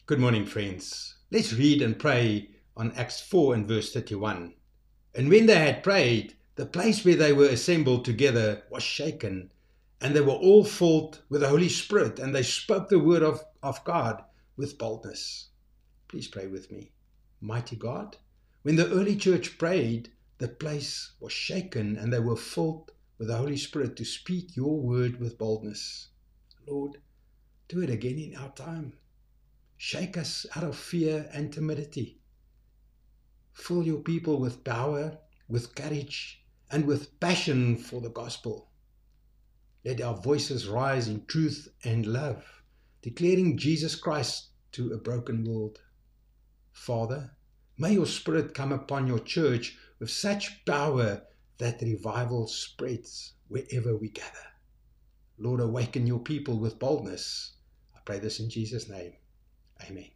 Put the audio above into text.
Good morning, friends. Let's read and pray on Acts 4 and verse 31. And when they had prayed, the place where they were assembled together was shaken, and they were all filled with the Holy Spirit, and they spoke the word of God with boldness. Please pray with me. Mighty God, when the early church prayed, the place was shaken, and they were filled with the Holy Spirit to speak your word with boldness. Lord, do it again in our time. Shake us out of fear and timidity. Fill your people with power, with courage, and with passion for the gospel. Let our voices rise in truth and love, declaring Jesus Christ to a broken world. Father, may your Spirit come upon your church with such power that revival spreads wherever we gather. Lord, awaken your people with boldness. I pray this in Jesus' name. Amen.